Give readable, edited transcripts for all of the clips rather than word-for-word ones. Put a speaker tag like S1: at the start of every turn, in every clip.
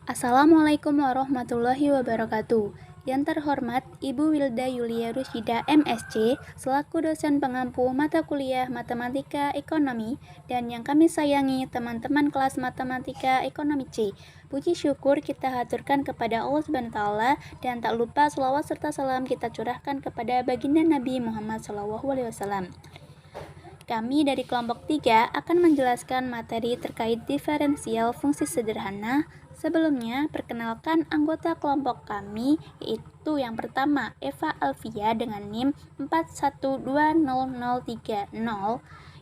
S1: Assalamualaikum warahmatullahi wabarakatuh. Yang terhormat Ibu Wilda Yulia Rusyida MSc, selaku dosen pengampu mata kuliah Matematika Ekonomi, dan yang kami sayangi teman-teman kelas Matematika Ekonomi C. Puji syukur kita haturkan kepada Allah Subhanahu wa taala, dan tak lupa selawat serta salam kita curahkan kepada baginda Nabi Muhammad SAW. Kami dari kelompok 3 akan menjelaskan materi terkait diferensial fungsi sederhana. Sebelumnya, perkenalkan anggota kelompok kami, yaitu yang pertama Eva Alvia dengan NIM 412030.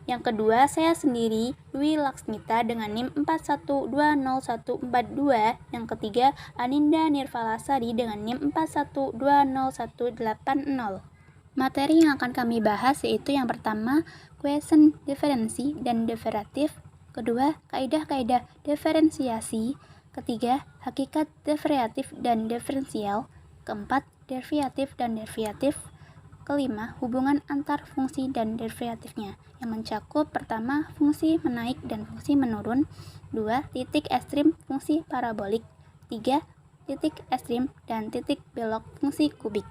S1: Yang kedua, saya sendiri, Dwi Laksmita dengan NIM 41200142. Yang ketiga, Aninda Nirvalasari dengan NIM 41200180. Materi yang akan kami bahas yaitu yang pertama, kuesen diferensi dan diferatif. Kedua, kaidah-kaidah diferensiasi. Ketiga, hakikat diferatif dan diferensial. Keempat, derivatif dan derivatif. Kelima, hubungan antar fungsi dan derivatifnya, yang mencakup pertama, fungsi menaik dan fungsi menurun. Dua, titik ekstrim fungsi parabolik. Tiga, titik ekstrim dan titik belok fungsi kubik.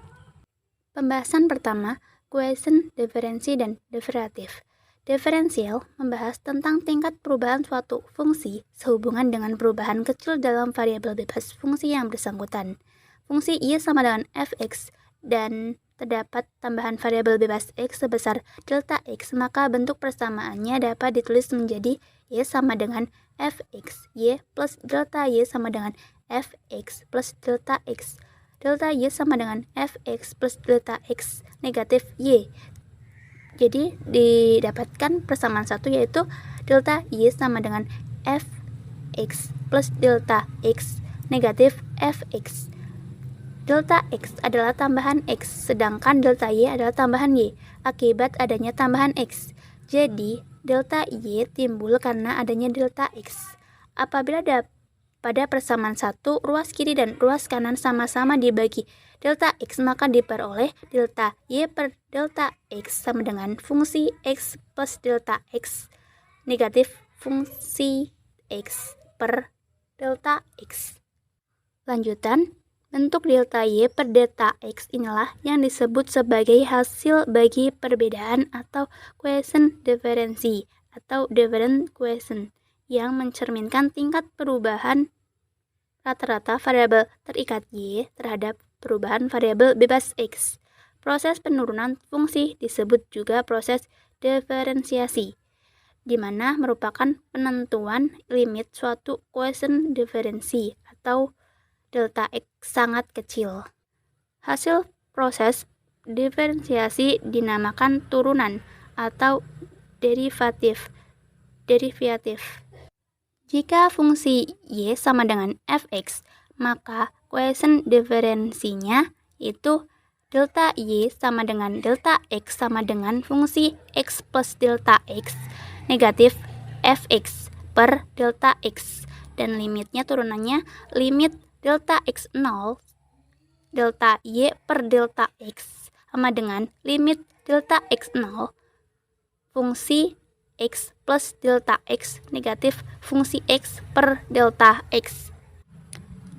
S1: Pembahasan pertama, kuesen diferensi dan diferatif. Diferensial membahas tentang tingkat perubahan suatu fungsi sehubungan dengan perubahan kecil dalam variabel bebas fungsi yang bersangkutan. Fungsi y sama dengan fx dan terdapat tambahan variabel bebas x sebesar delta x, maka bentuk persamaannya dapat ditulis menjadi y sama dengan fx, y plus delta y sama dengan fx plus delta x. Delta y sama dengan fx plus delta x negatif y. Jadi didapatkan persamaan satu yaitu delta y sama dengan fx plus delta x negatif fx. Delta x adalah tambahan x, sedangkan delta y adalah tambahan y akibat adanya tambahan x. Jadi delta y timbul karena adanya delta x. Apabila pada persamaan 1, ruas kiri dan ruas kanan sama-sama dibagi delta x, maka diperoleh delta y per delta x sama dengan fungsi x plus delta x negatif fungsi x per delta x. Lanjutan, bentuk delta y per delta x inilah yang disebut sebagai hasil bagi perbedaan atau kuesen diferensi atau different kuesen, yang mencerminkan tingkat perubahan rata-rata variabel terikat y terhadap perubahan variabel bebas x. Proses penurunan fungsi disebut juga proses diferensiasi, di mana merupakan penentuan limit suatu kuesen diferensi atau delta x sangat kecil. Hasil proses diferensiasi dinamakan turunan atau derivatif. Jika fungsi y sama dengan fx, maka kuesen diferensinya itu delta y sama dengan delta x sama dengan fungsi x plus delta x negatif fx per delta x, dan limitnya turunannya limit delta x 0 delta y per delta x sama dengan limit delta x 0 fungsi x plus delta x negatif fungsi x per delta x.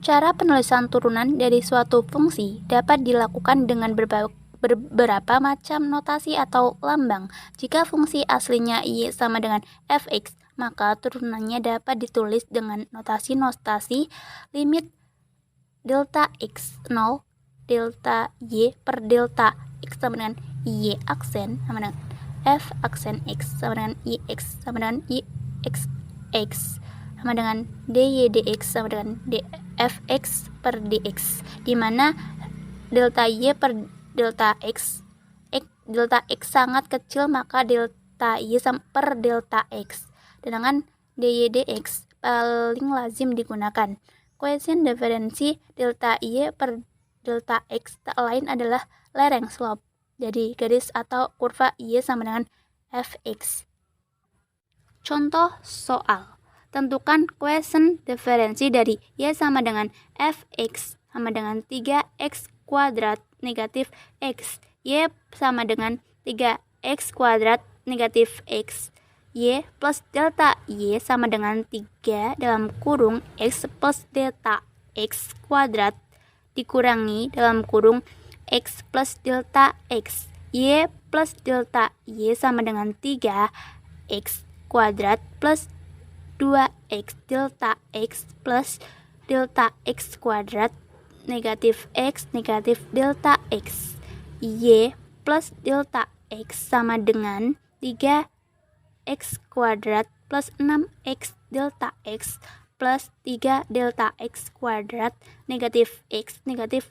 S1: Cara penulisan turunan dari suatu fungsi dapat dilakukan dengan beberapa macam notasi atau lambang. Jika fungsi aslinya y sama dengan fx, maka turunannya dapat ditulis dengan notasi limit delta x 0 delta y per delta x sama dengan y aksen sama dengan f aksen x sama dengan ix sama dengan ix sama dengan dy dx sama dengan dfx per dx, di mana delta y per delta x sangat kecil, maka delta y per delta x, sedangkan dy dx paling lazim digunakan. Kuesen diferensi delta y per delta x tak lain adalah lereng slope dari garis atau kurva y sama dengan fx. Contoh soal. Tentukan kuesen diferensi dari y sama dengan fx sama dengan 3x kuadrat negatif x, y sama dengan 3x kuadrat negatif x. Y plus delta Y sama dengan 3 dalam kurung X plus delta X kuadrat dikurangi dalam kurung X plus delta X. Y plus delta Y sama dengan 3 X kuadrat plus 2X delta X plus delta X kuadrat negatif delta X. Y plus delta X sama dengan 3X kuadrat plus 6X delta X plus 3 delta X kuadrat negatif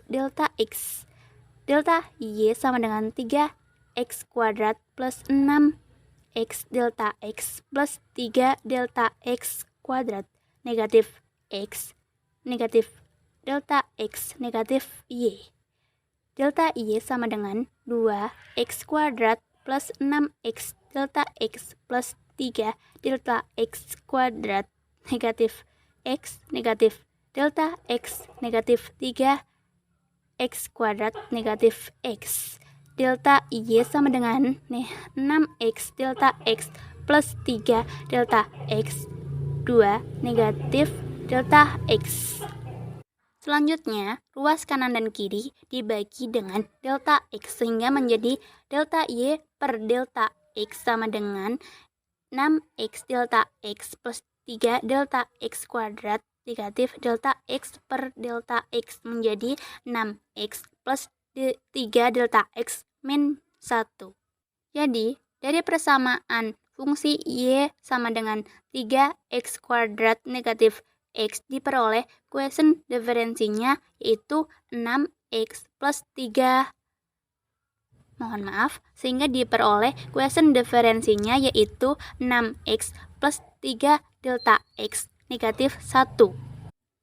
S1: delta X. Delta Y sama dengan 3X kuadrat plus 6X delta X plus 3 delta X kuadrat negatif delta X negatif Y. Delta Y sama dengan 2X kuadrat plus 6X delta X plus 3 delta X kuadrat negatif delta X negatif 3X kuadrat negatif X. Delta Y sama dengan 6X delta X plus 3 delta X 2 negatif delta X. Selanjutnya, ruas kanan dan kiri dibagi dengan delta X sehingga menjadi delta Y per delta X sama dengan 6X delta X plus 3 delta X kuadrat negatif delta X per delta X menjadi 6X plus 3 delta X min 1. Jadi, dari persamaan fungsi Y sama dengan 3X kuadrat negatif X diperoleh kuesen diferensinya yaitu 6X plus 3. Sehingga diperoleh kuesen diferensinya yaitu 6X plus 3 delta X negatif 1.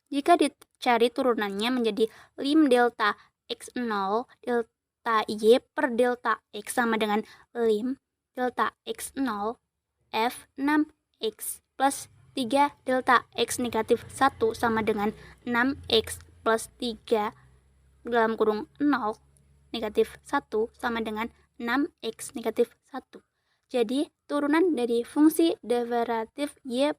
S1: Jika dicari turunannya menjadi lim delta X0 delta Y per delta X sama dengan lim delta X0 F 6X plus 3 delta X negatif 1 sama dengan 6X plus 3 dalam kurung 0 negatif 1 sama dengan 6X negatif 1. Jadi turunan dari fungsi derivatif Y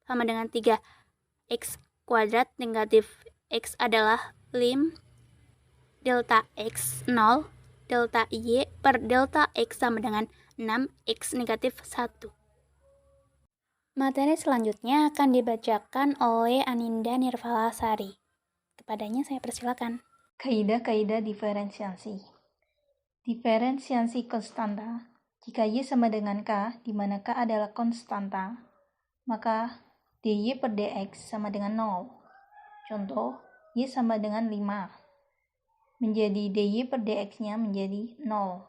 S1: sama dengan 3X kuadrat negatif X adalah lim delta X0 delta Y per delta X sama dengan 6X negatif 1. Materi selanjutnya akan dibacakan oleh Aninda Nirvalasari. Kepadanya saya persilakan.
S2: Kaidah-kaidah diferensiasi. Diferensiasi konstanta. Jika Y sama dengan K, di mana K adalah konstanta, maka dy per dx sama dengan 0. Contoh, Y sama dengan 5. Menjadi dy per dx-nya menjadi 0.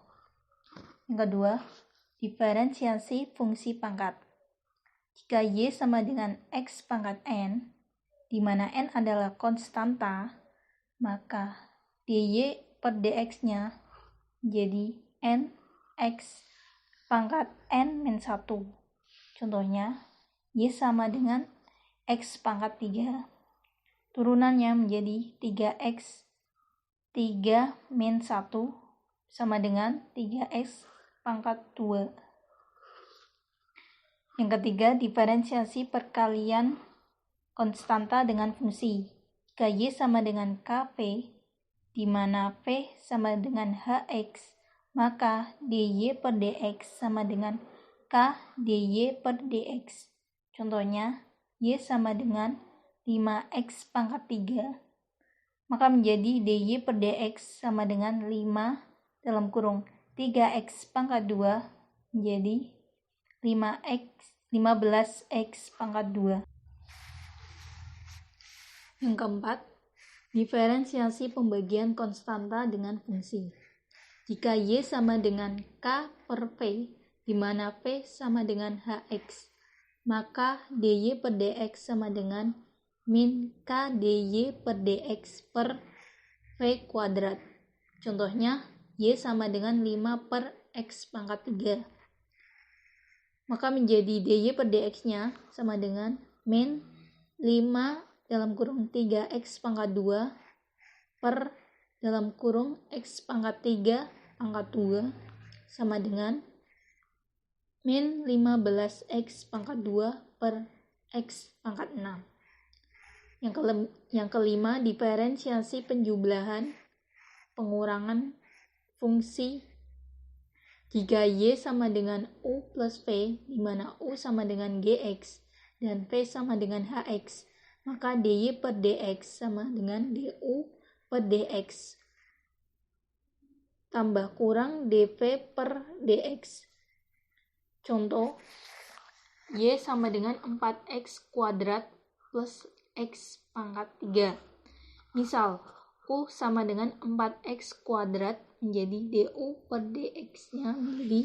S2: Yang kedua, diferensiasi fungsi pangkat. Jika Y sama dengan X pangkat N, di mana N adalah konstanta, maka dy per dx-nya jadi nx pangkat n min 1. Contohnya, Y sama dengan X pangkat 3. Turunannya menjadi 3x 3 min 1 sama dengan 3x pangkat 2. Yang ketiga, diferensiasi perkalian konstanta dengan fungsi. Jika Y sama dengan Kv, di mana V sama dengan Hx, maka dy per dx sama dengan K dy per dx. Contohnya, Y sama dengan 5x pangkat 3, maka menjadi dy per dx sama dengan 5 dalam kurung 3x pangkat 2 menjadi 15x pangkat 2. Yang keempat, diferensiasi pembagian konstanta dengan fungsi. Jika Y sama dengan K per V, di mana V sama dengan Hx, maka dy per dx sama dengan min K dy per dx per V kuadrat. Contohnya, Y sama dengan 5 per X pangkat 3. Maka menjadi dy per dx-nya sama dengan min 5 dalam kurung 3x pangkat 2 per dalam kurung x pangkat 3 pangkat 2 sama dengan min 15x pangkat 2 per x pangkat 6. Yang kelima, diferensiasi penjumlahan pengurangan fungsi jika y sama dengan u plus v, di mana u sama dengan gx dan v sama dengan hx, maka dy per dx sama dengan du per dx tambah kurang dv per dx. Contoh, y sama dengan 4x kuadrat plus x pangkat 3. Misal, u sama dengan 4x kuadrat menjadi du per dx-nya menjadi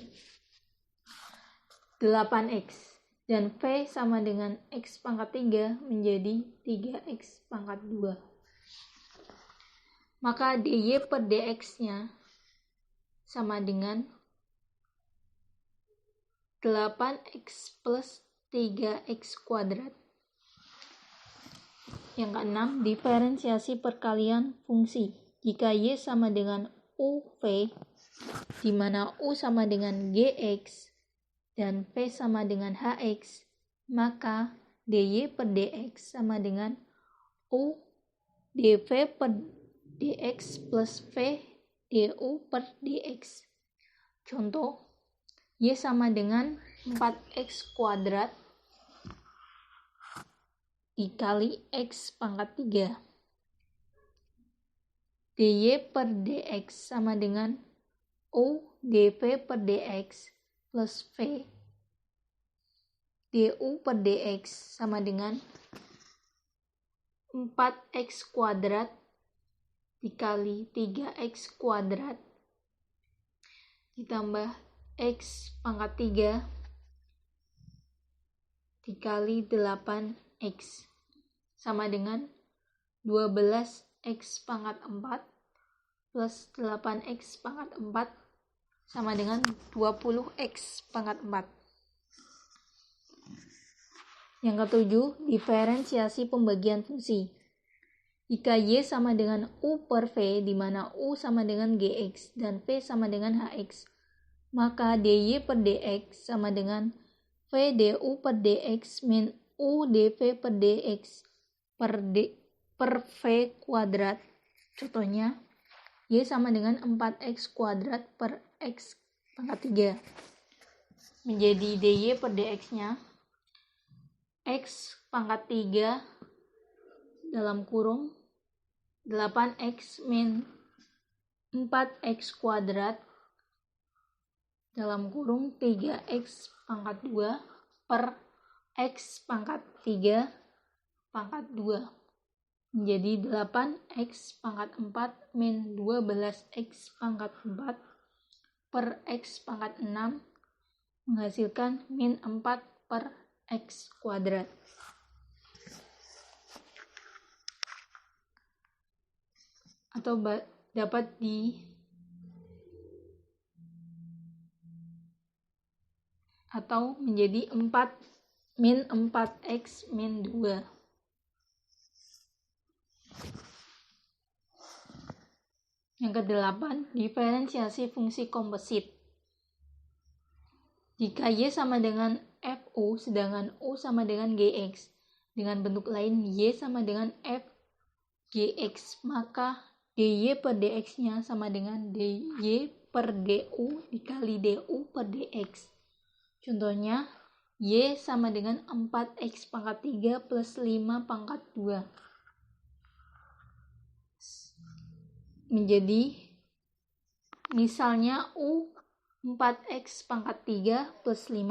S2: 8x. Dan v sama dengan x pangkat 3 menjadi 3x pangkat 2. Maka dy per dx-nya sama dengan 8x plus 3x kuadrat. Yang keenam, diferensiasi perkalian fungsi. Jika y sama dengan uv, di mana u sama dengan gx dan v sama dengan hx, maka dy per dx sama dengan u dv per dx plus v du per dx. Contoh, y sama dengan 4x kuadrat dikali x pangkat 3. dy per dx sama dengan u dv per dx plus v du per dx sama dengan 4x kuadrat dikali 3x kuadrat ditambah x pangkat 3 dikali 8x sama dengan 12x pangkat 4 plus 8x pangkat 4 sama dengan 20x pangkat 4. Yang ketujuh, diferensiasi pembagian fungsi. Jika y sama dengan u per v, di mana u sama dengan gx dan v sama dengan hx, maka dy per dx sama dengan v du per dx min u dv per dx per v kuadrat. Contohnya, y sama dengan 4x kuadrat per x pangkat 3. Menjadi dy per dx-nya x pangkat 3 dalam kurung 8x min 4x kuadrat dalam kurung 3x pangkat 2 per x pangkat 3 pangkat 2 menjadi 8x pangkat 4 min 12x pangkat 4 per x pangkat 6 menghasilkan min 4 per x kuadrat. Atau dapat atau menjadi 4 min 4x min 2. Yang kedelapan, diferensiasi fungsi komposit. Jika y sama dengan fu sedangkan u sama dengan gx, dengan bentuk lain y sama dengan f gx, maka dy per dx-nya sama dengan dy per du dikali du per dx. Contohnya, y sama dengan 4x pangkat 3 plus 5 pangkat 2. Menjadi, misalnya u 4x pangkat 3 plus 5.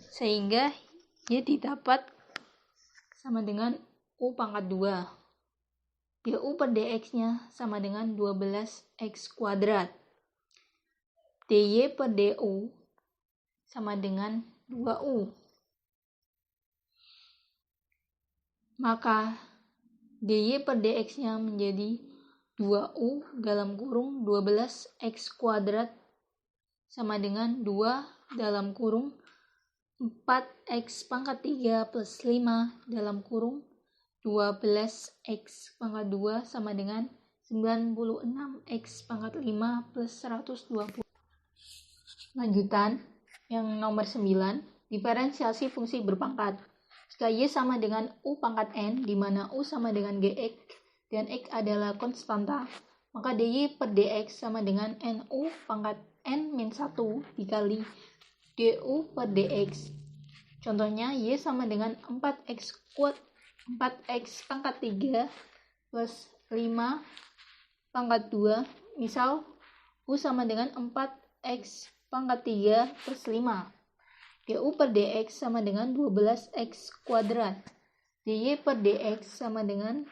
S2: Sehingga y didapat sama dengan u pangkat 2. du per dx-nya sama dengan 12x kuadrat. dy per du sama dengan 2u. Maka dy per dx-nya menjadi 2u dalam kurung 12x kuadrat sama dengan 2 dalam kurung 4x pangkat 3 plus 5 dalam kurung 12x pangkat 2 sama dengan 96x pangkat 5 plus 120. Lanjutan, Yang nomor 9, diferensiasi fungsi berpangkat. Jika Y sama dengan U pangkat N, di mana U sama dengan Gx dan X adalah konstanta, maka dy per dx sama dengan NU pangkat N min 1 dikali du per dx. Contohnya, Y sama dengan 4x pangkat 3 plus 5 pangkat 2. Misal, U sama dengan 4x pangkat 3 plus 5. du per dx sama dengan 12x kuadrat. dy per dx sama dengan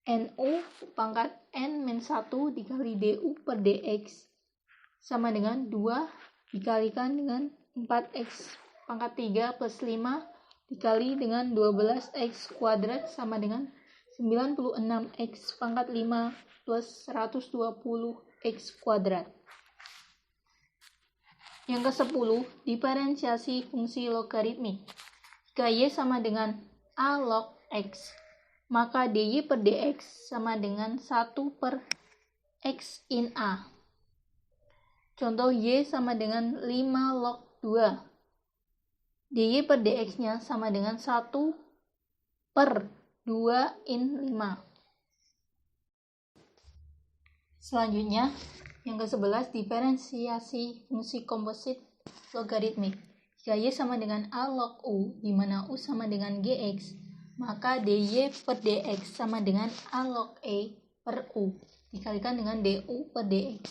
S2: nu pangkat n min 1 dikali du per dx sama dengan 2 dikalikan dengan 4x pangkat 3 plus 5 dikali dengan 12x kuadrat sama dengan 96x pangkat 5 plus 120x kuadrat. Yang ke-10, diferensiasi fungsi logaritmik. Jika Y sama dengan A log X, maka dy per dx sama dengan 1 per X in A. Contoh, Y sama dengan 5 log 2. dy per dx-nya sama dengan 1 per 2 in 5. Selanjutnya, yang ke-11, diferensiasi fungsi komposit logaritmik. Jika Y sama dengan A log U, di mana U sama dengan Gx, maka dy per dx sama dengan A log E per U, dikalikan dengan du per dx.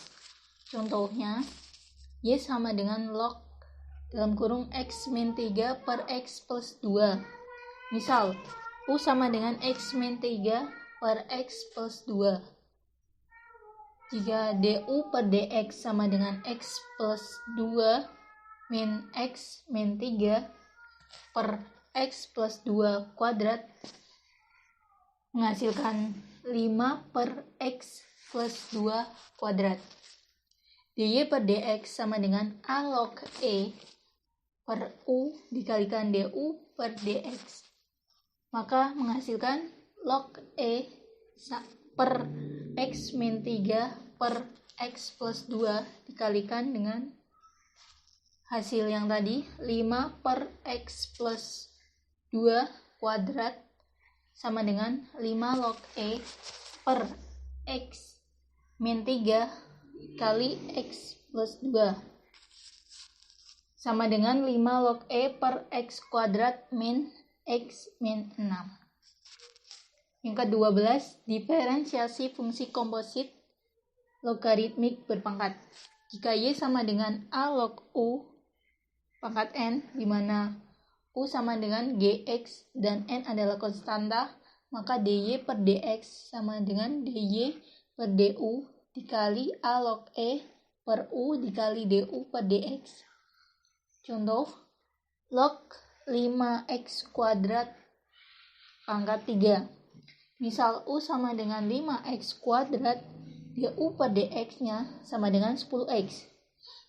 S2: Contohnya, Y sama dengan log dalam kurung X min 3 per X plus 2. Misal, U sama dengan X min 3 per X plus 2. Jika du per dx sama dengan x plus 2 min x min 3 per x plus 2 kuadrat menghasilkan 5 per x plus 2 kuadrat. dy per dx sama dengan a log e per u dikalikan du per dx. Maka menghasilkan log e per x min 3 per x plus 2 dikalikan dengan hasil yang tadi 5 per x plus 2 kuadrat sama dengan 5 log e per x min 3 kali x plus 2 sama dengan 5 log e per x kuadrat min x min 6. Yang ke-12, diferensiasi fungsi komposit logaritmik berpangkat. Jika Y sama dengan A log U pangkat N, di mana U sama dengan Gx dan N adalah konstanta, maka dy per dx sama dengan dy per du dikali A log E per U dikali du per dx. Contoh, log 5x kuadrat pangkat 3. Misal U sama dengan 5x kuadrat, du per dx-nya sama dengan 10x.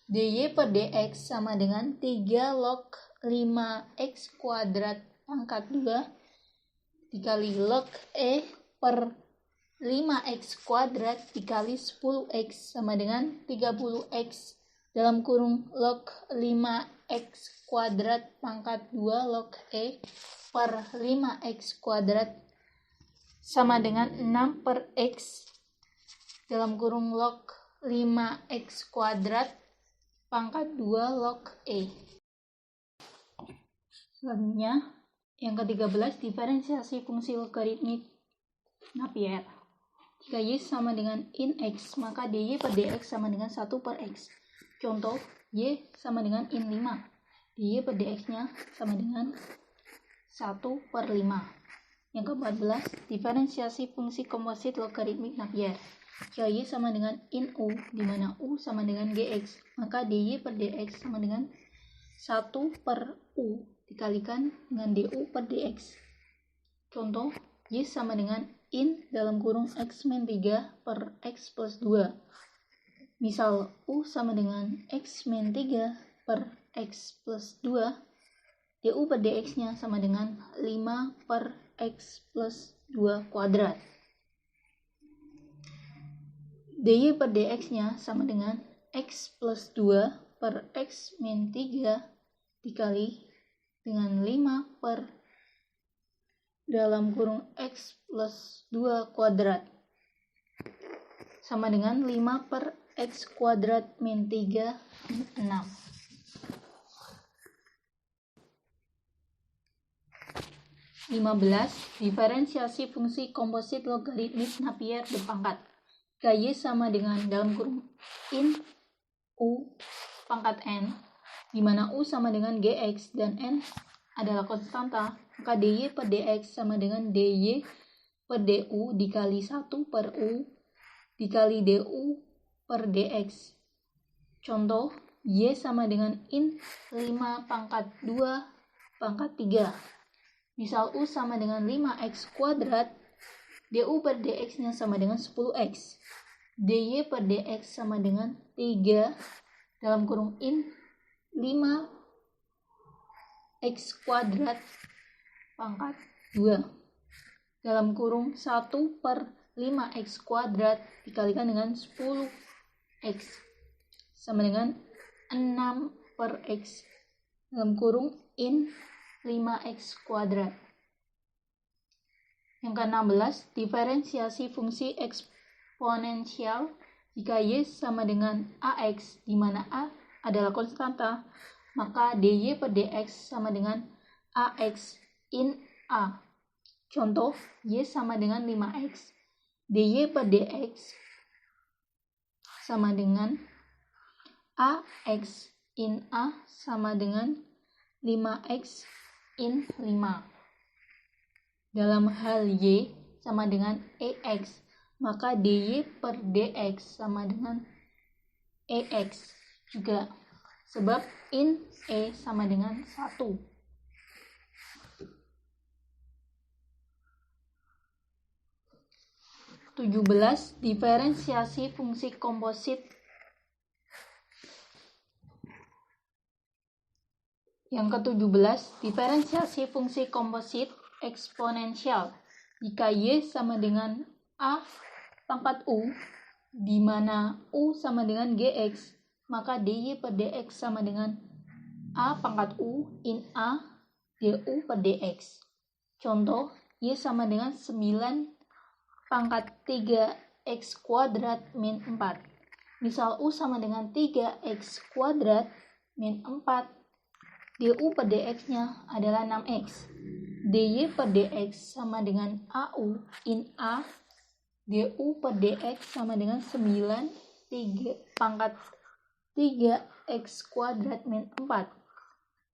S2: dy per dx sama dengan 3 log 5x kuadrat pangkat 2 dikali log e per 5x kuadrat dikali 10x sama dengan 30x dalam kurung log 5x kuadrat pangkat 2 log e per 5x kuadrat sama dengan 6 per x dalam kurung log 5x kuadrat pangkat 2 log e. Selanjutnya, yang ke-13, diferensiasi fungsi logaritmik Napier. Jika Y sama dengan in x, maka dy per dx sama dengan 1 per x. Contoh, Y sama dengan in 5. dy per dx-nya sama dengan 1 per 5. Yang ke-14, diferensiasi fungsi komposit logaritmik Napier. Jika Y sama dengan in U, di mana U sama dengan Gx, maka dy per dx sama dengan 1 per U dikalikan dengan du per dx. Contoh, Y sama dengan in dalam kurung x min 3 per x plus 2. Misal, U sama dengan x min 3 per x plus 2, du per dx-nya sama dengan 5 per x plus 2 kuadrat. dy per dx-nya sama dengan x plus 2 per X min 3 dikali dengan 5 per dalam kurung X plus 2 kuadrat sama dengan 5 per X kuadrat min 3 min 6. Diferensiasi fungsi komposit logaritmik Napier berpangkat. Jika Y sama dengan dalam kurung in U pangkat N, di mana U sama dengan Gx dan N adalah konstanta, maka dy per dx sama dengan dy per du dikali 1 per U dikali du per dx. Contoh, Y sama dengan in 5 pangkat 2 pangkat 3. Misal U sama dengan 5x kuadrat, du per dx-nya sama dengan 10x. dy per dx sama dengan 3 dalam kurung in 5x kuadrat pangkat 2 dalam kurung 1 per 5x kuadrat dikalikan dengan 10x sama dengan 6 per x dalam kurung in 5x kuadrat. Yang ke-16, diferensiasi fungsi eksponensial jika Y sama dengan AX, di mana A adalah konstanta, maka dy per dx sama dengan AX in A. Contoh, Y sama dengan 5x, dy per dx sama dengan AX in A sama dengan 5x in 5. Dalam hal Y sama dengan AX, maka dy per dx sama dengan AX juga, sebab in E sama dengan 1. Diferensiasi fungsi komposit. Yang ke-17, diferensiasi fungsi komposit eksponensial. Jika Y sama dengan A pangkat U, di mana U sama dengan Gx, maka dy per dx sama dengan A pangkat U in A du per dx. Contoh, Y sama dengan 9 pangkat 3x kuadrat min 4. Misal U sama dengan 3x kuadrat min 4, du per dx-nya adalah 6x. dy per dx sama dengan AU in A, du per dx sama dengan 9 pangkat 3x kuadrat min 4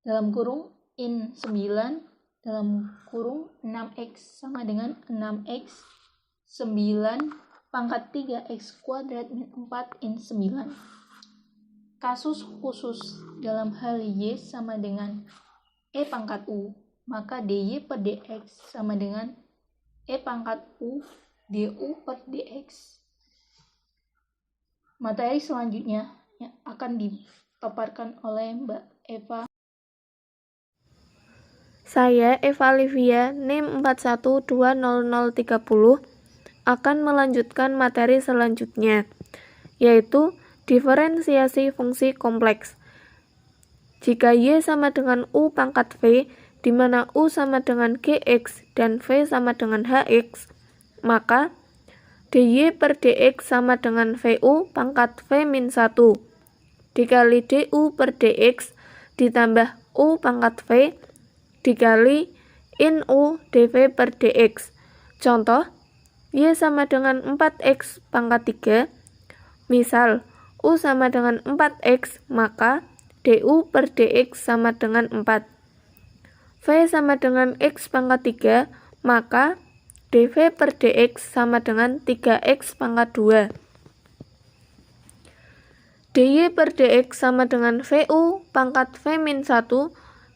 S2: dalam kurung in 9 dalam kurung 6x sama dengan 6x 9 pangkat 3x kuadrat min 4 in 9. Kasus khusus dalam hal Y sama dengan E pangkat U, maka dy per dx sama dengan E pangkat U du per dx. Materi selanjutnya yang akan dipaparkan oleh Mbak Eva.
S3: Saya, Eva Livia, NIM 4120030, akan melanjutkan materi selanjutnya, yaitu diferensiasi fungsi kompleks. Jika Y sama dengan U pangkat V, di mana U sama dengan Gx dan V sama dengan Hx, maka dy per dx sama dengan VU pangkat V min 1 dikali du per dx ditambah U pangkat V dikali in U dv per dx. Contoh, Y sama dengan 4x pangkat 3. Misal, U sama dengan 4x, maka du per dx sama dengan 4. V sama dengan x pangkat 3, maka dv per dx sama dengan 3x pangkat 2. dy per dx sama dengan vu pangkat v min 1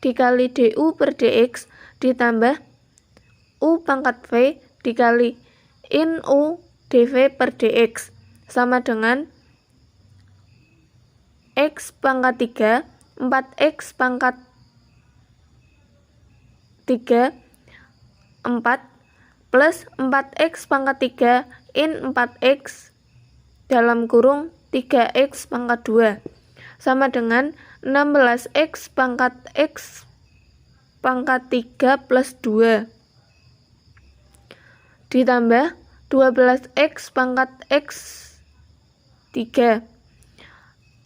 S3: dikali du per dx ditambah u pangkat v dikali in u dv per dx sama dengan x pangkat 3, 4x pangkat 3, 4 plus 4x pangkat 3 in 4x dalam kurung 3x pangkat 2 sama dengan 16x pangkat x pangkat 3 plus 2 ditambah 12x pangkat x 3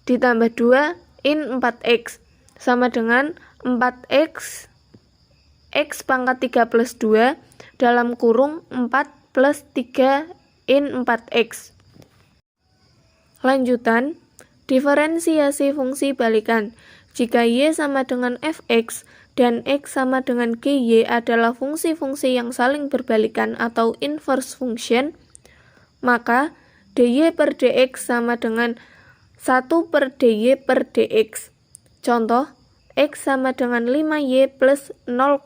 S3: ditambah 2 in 4x sama dengan 4x x pangkat 3 plus 2 dalam kurung 4 plus 3 in 4x. Lanjutan, diferensiasi fungsi balikan. Jika y sama dengan fx dan x sama dengan gy adalah fungsi-fungsi yang saling berbalikan atau inverse function, maka dy per dx sama dengan 1 per dy per dx. Contoh, x sama dengan 5y plus 0,5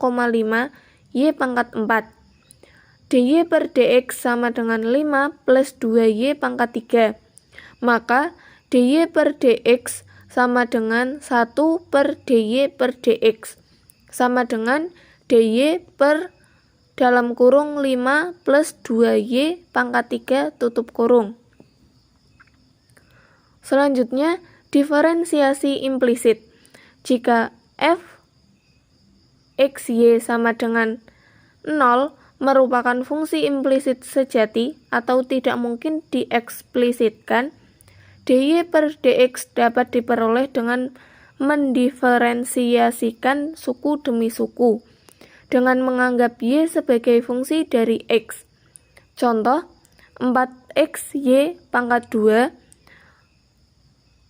S3: y pangkat 4. dy per dx sama dengan 5 plus 2y pangkat 3. Maka dy per dx sama dengan 1 per dy per dx sama dengan dy per dalam kurung 5 plus 2y pangkat 3 tutup kurung. Selanjutnya, diferensiasi implisit. Jika f xy sama dengan 0 merupakan fungsi implisit sejati atau tidak mungkin dieksplisitkan, dy per dx dapat diperoleh dengan mendiferensiasikan suku demi suku dengan menganggap y sebagai fungsi dari x. Contoh, 4xy pangkat 2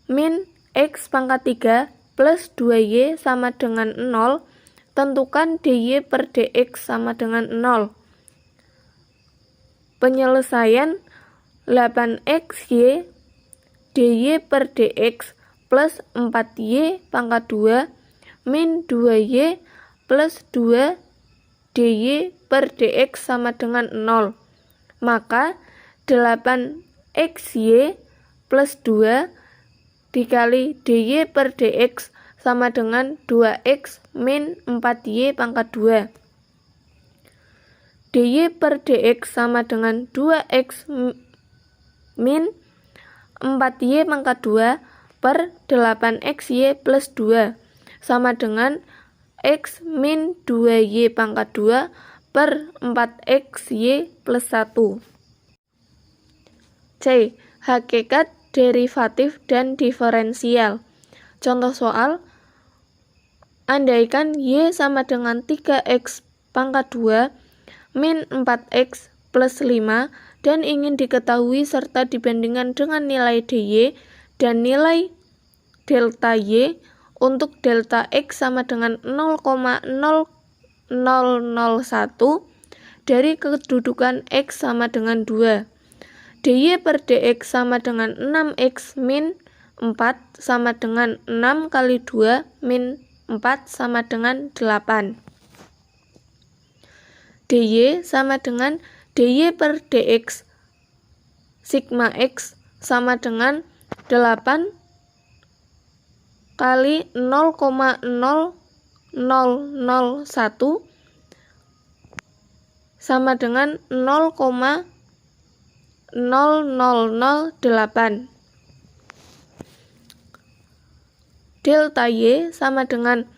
S3: min x pangkat 3 plus 2y sama dengan 0, tentukan dy per dx sama dengan 0. Penyelesaian 8xy dy per dx plus 4y pangkat 2 min 2y plus 2 dy per dx sama dengan 0. Maka 8xy plus 2 dikali dy per dx sama dengan 2x min 4y pangkat 2. dy per dx sama dengan 2x min 4y pangkat 2 per 8xy plus 2 sama dengan x min 2y pangkat 2 per 4xy plus 1. C. Hakikat derivatif dan diferensial. Contoh soal, andaikan y sama dengan 3x pangkat 2 min 4x plus 5 dan ingin diketahui serta dibandingkan dengan nilai dy dan nilai delta y untuk delta x sama dengan 0,0001 dari kedudukan x sama dengan 2. dy per dx sama dengan 6x min 4 sama dengan 6 kali 2 min 4 sama dengan 8. dy sama dengan dy per dx sigma x sama dengan 8 kali 0,0001 sama dengan 0,0008. Delta y sama dengan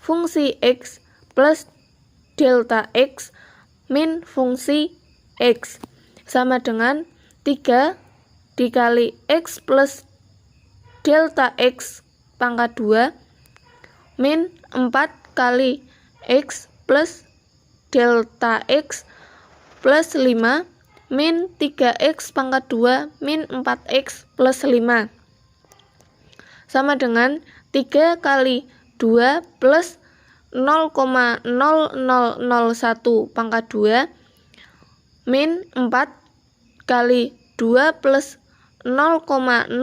S3: fungsi x plus delta x min fungsi x sama dengan 3 dikali x plus delta x pangkat 2 min 4 kali x plus delta x plus 5 min 3x pangkat 2 min 4x plus 5 sama dengan 3 kali 2 plus 0,0001 pangkat 2 min 4 kali 2 plus 0,0001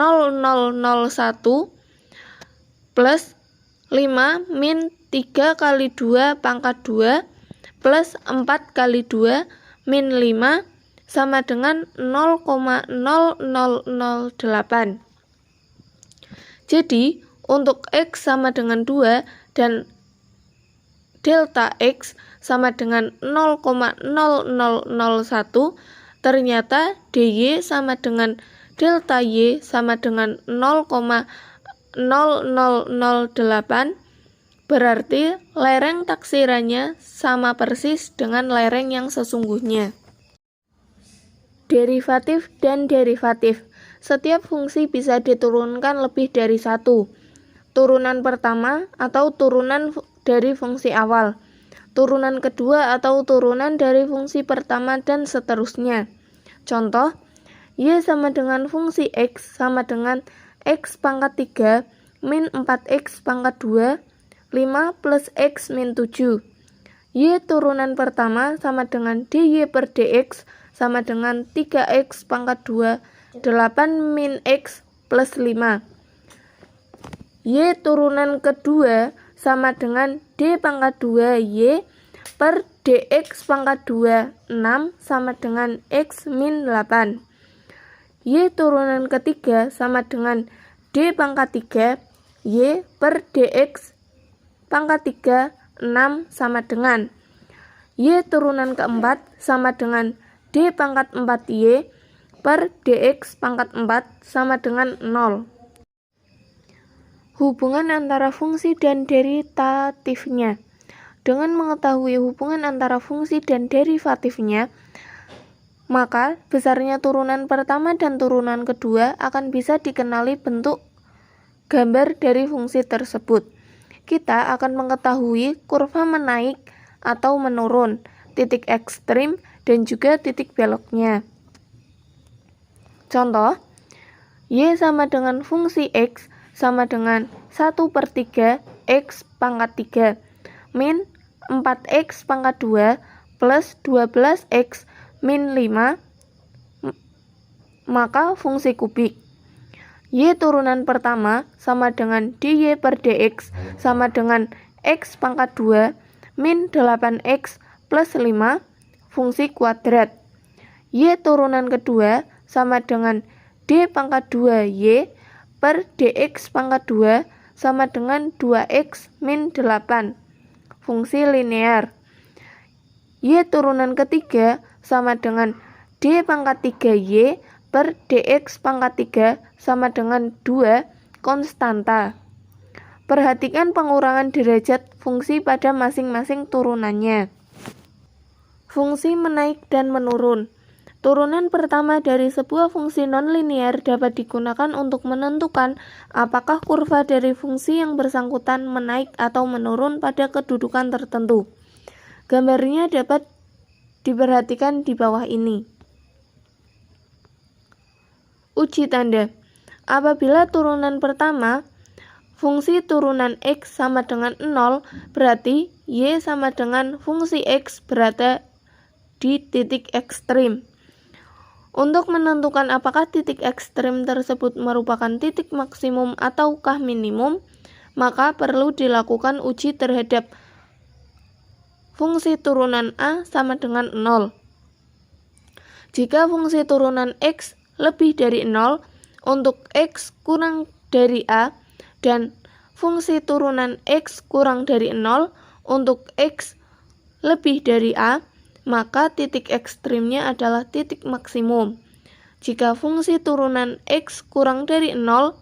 S3: plus 5 min 3 kali 2 pangkat 2 plus 4 kali 2 min 5 sama dengan 0,0008. Jadi, untuk x sama dengan 2 dan delta x sama dengan 0,0001, ternyata dy sama dengan delta Y sama dengan 0,0008, berarti lereng taksirannya sama persis dengan lereng yang sesungguhnya. Derivatif dan derivatif. Setiap fungsi bisa diturunkan lebih dari satu. Turunan pertama atau turunan dari fungsi awal. Turunan kedua atau turunan dari fungsi pertama dan seterusnya. Contoh, Y sama dengan fungsi X sama dengan X pangkat 3 min 4X pangkat 2, 5 plus X min 7. Y turunan pertama sama dengan DY per DX sama dengan 3X pangkat 2, 8 min X plus 5. Y turunan kedua sama dengan D pangkat 2 Y per DX pangkat 2, 6 sama dengan X min 8. Y turunan ketiga sama dengan D pangkat 3 Y per DX pangkat 3, 6 sama dengan Y turunan keempat sama dengan D pangkat 4 Y per DX pangkat 4 sama dengan 0. Hubungan antara fungsi dan derivatifnya. Dengan mengetahui hubungan antara fungsi dan derivatifnya, maka besarnya turunan pertama dan turunan kedua akan bisa dikenali bentuk gambar dari fungsi tersebut. Kita akan mengetahui kurva menaik atau menurun, titik ekstrim, dan juga titik beloknya. Contoh, Y sama dengan fungsi X sama dengan 1/3 X pangkat 3 min 4X pangkat 2 plus 12X min 5, maka fungsi kubik. Y turunan pertama sama dengan DY per DX sama dengan X pangkat 2 min 8X plus 5, fungsi kuadrat. Y turunan kedua sama dengan D pangkat 2 Y per DX pangkat 2 sama dengan 2X min 8, fungsi linear. Y turunan ketiga sama dengan D pangkat 3 Y per DX pangkat 3 sama dengan 2 konstanta. Perhatikan pengurangan derajat fungsi pada masing-masing turunannya. Fungsi menaik dan menurun. Turunan pertama dari sebuah fungsi nonlinear dapat digunakan untuk menentukan apakah kurva dari fungsi yang bersangkutan menaik atau menurun pada kedudukan tertentu. Gambarnya dapat diperhatikan di bawah ini. Uji tanda. Apabila turunan pertama fungsi turunan X sama dengan 0, berarti Y sama dengan fungsi X berada di titik ekstrim. Untuk menentukan apakah titik ekstrim tersebut merupakan titik maksimum ataukah minimum, maka perlu dilakukan uji terhadap fungsi turunan A sama dengan 0. Jika fungsi turunan X lebih dari 0 untuk X kurang dari A dan fungsi turunan X kurang dari 0 untuk X lebih dari A, maka titik ekstrimnya adalah titik maksimum. Jika fungsi turunan X kurang dari 0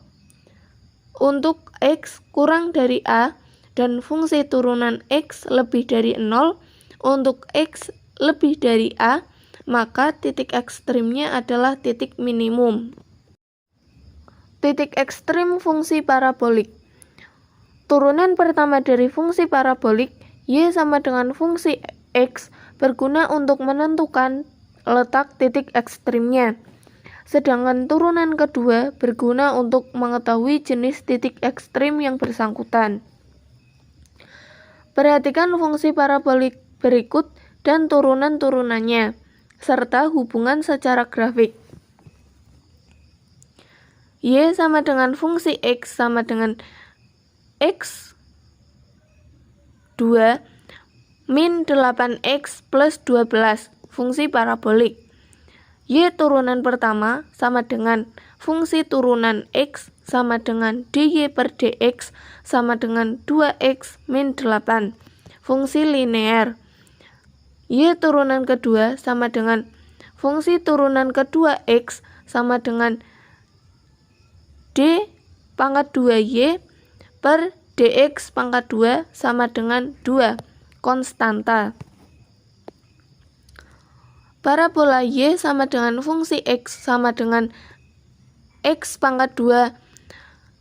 S3: untuk X kurang dari A dan fungsi turunan X lebih dari 0 untuk X lebih dari A, maka titik ekstrimnya adalah titik minimum. Titik ekstrim fungsi parabolik. Turunan pertama dari fungsi parabolik Y sama dengan fungsi X berguna untuk menentukan letak titik ekstrimnya. Sedangkan turunan kedua berguna untuk mengetahui jenis titik ekstrim yang bersangkutan. Perhatikan fungsi parabolik berikut dan turunan-turunannya, serta hubungan secara grafik. Y sama dengan fungsi X sama dengan X 2 min 8X plus 12, fungsi parabolik. Y turunan pertama sama dengan fungsi turunan X sama dengan DY per DX sama dengan 2X min 8, fungsi linear. Y turunan kedua sama dengan fungsi turunan kedua X sama dengan D pangkat 2Y per dx pangkat 2 sama dengan 2, konstanta. Parabola Y sama dengan fungsi X sama dengan X pangkat 2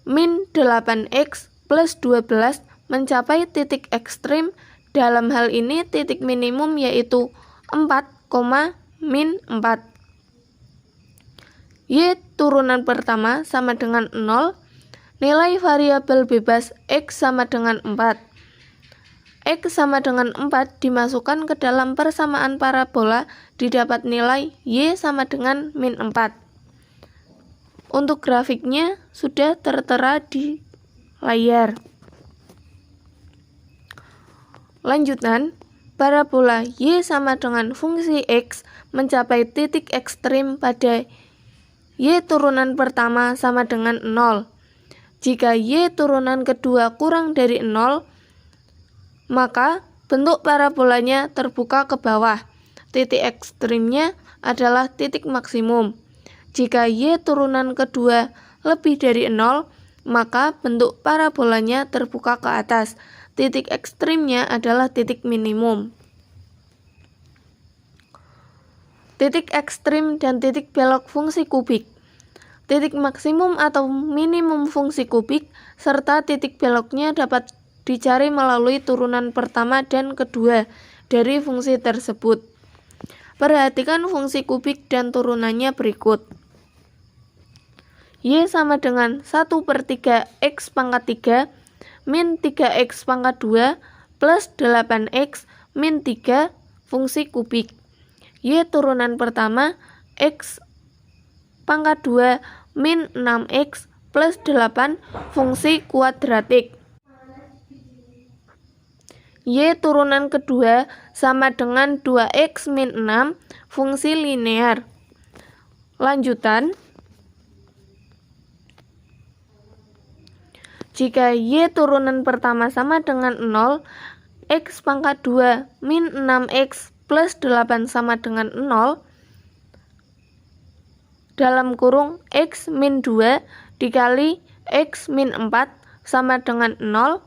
S3: min 8X plus 12 mencapai titik ekstrim. Dalam hal ini titik minimum yaitu 4, min 4. Y turunan pertama sama dengan 0. Nilai variabel bebas X sama dengan 4. X sama dengan 4 dimasukkan ke dalam persamaan parabola, didapat nilai Y sama dengan min 4. Untuk grafiknya sudah tertera di layar. Lanjutan, parabola Y sama dengan fungsi X mencapai titik ekstrim pada Y turunan pertama sama dengan 0. Jika Y turunan kedua kurang dari 0, maka bentuk parabolanya terbuka ke bawah. Titik ekstrimnya adalah titik maksimum. Jika Y turunan kedua lebih dari 0, maka bentuk parabolanya terbuka ke atas. Titik ekstrimnya adalah titik minimum. Titik ekstrim dan titik belok fungsi kubik. Titik maksimum atau minimum fungsi kubik serta titik beloknya dapat dicari melalui turunan pertama dan kedua dari fungsi tersebut. Perhatikan fungsi kubik dan turunannya berikut. Y sama dengan 1/3 X pangkat 3 min 3X pangkat 2 plus 8X min 3 fungsi kubik. Y turunan pertama X pangkat 2 min 6X plus 8 fungsi kuadratik. Y turunan kedua sama dengan 2X min 6 fungsi linear. Lanjutan, jika Y turunan pertama sama dengan 0, X pangkat 2 min 6X plus 8 sama dengan 0, dalam kurung X min 2 dikali X min 4 sama dengan 0,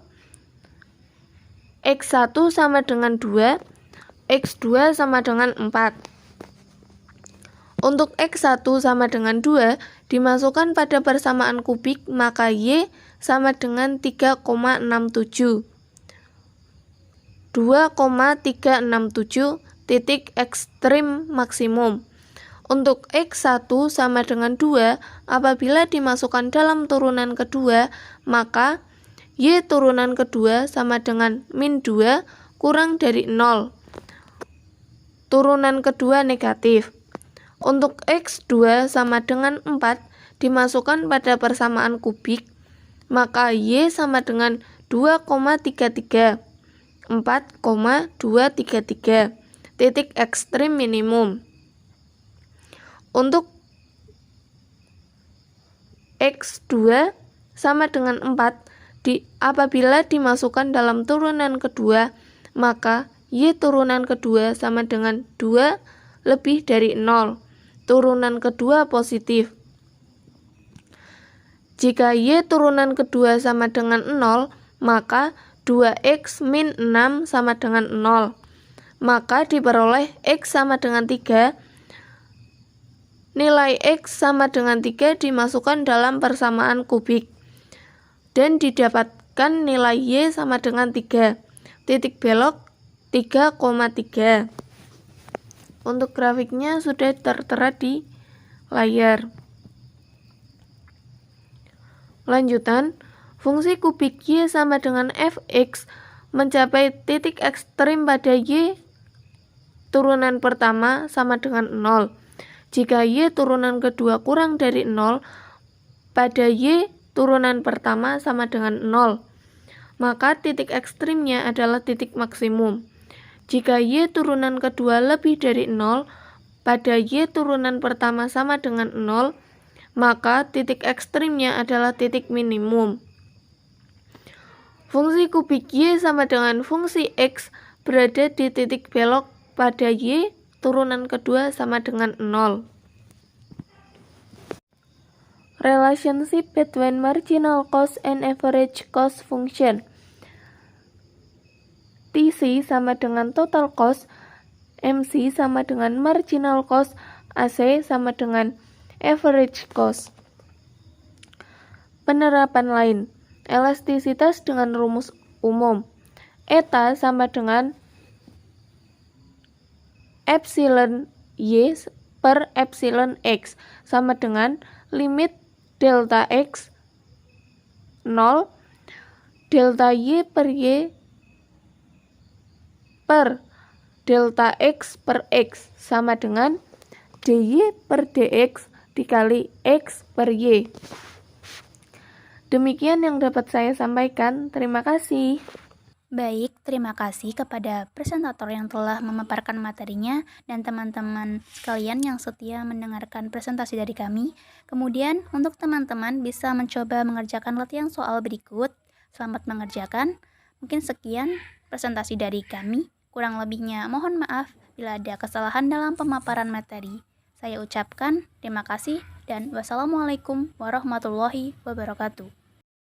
S3: X1 sama dengan 2, X2 sama dengan 4. Untuk X1 sama dengan 2 dimasukkan pada persamaan kubik, maka Y sama dengan 3,67. 2,367 titik ekstrim maksimum. Untuk X1 sama dengan 2, apabila dimasukkan dalam turunan kedua, maka Y turunan kedua sama dengan min 2 kurang dari 0. Turunan kedua negatif. Untuk X2 sama dengan 4 dimasukkan pada persamaan kubik, maka Y sama dengan 2,33. 4,233 titik ekstrim minimum. Untuk X2 sama dengan 4 apabila dimasukkan dalam turunan kedua, maka Y turunan kedua sama dengan 2 lebih dari 0. Turunan kedua positif. Jika Y turunan kedua sama dengan 0, maka 2X min 6 sama dengan 0. Maka diperoleh X sama dengan 3. Nilai X sama dengan 3 dimasukkan dalam persamaan kubik, dan didapatkan nilai Y sama dengan 3. Titik belok 3,3. Untuk grafiknya sudah tertera di layar. Lanjutan, fungsi kubik Y sama dengan fx mencapai titik ekstrim pada Y turunan pertama sama dengan 0. Jika Y turunan kedua kurang dari 0, pada Y turunan pertama sama dengan 0, maka titik ekstrimnya adalah titik maksimum. Jika Y turunan kedua lebih dari 0, pada Y turunan pertama sama dengan 0, maka titik ekstrimnya adalah titik minimum. Fungsi kubik Y sama dengan fungsi X berada di titik belok pada Y turunan kedua sama dengan 0. relationship between marginal cost and average cost function. TC sama dengan total cost, MC sama dengan marginal cost, AC sama dengan average cost. Penerapan lain, elastisitas dengan rumus umum. Eta sama dengan epsilon Y per epsilon X sama dengan limit delta X 0, delta Y per delta X per X sama dengan dy per dx dikali X per Y. Demikian yang dapat saya sampaikan. Terima kasih.
S1: Baik, terima kasih kepada presentator yang telah memaparkan materinya dan teman-teman sekalian yang setia mendengarkan presentasi dari kami. Kemudian, untuk teman-teman bisa mencoba mengerjakan latihan soal berikut. Selamat mengerjakan. Mungkin sekian presentasi dari kami. Kurang lebihnya mohon maaf bila ada kesalahan dalam pemaparan materi. Saya ucapkan terima kasih dan wassalamualaikum warahmatullahi wabarakatuh.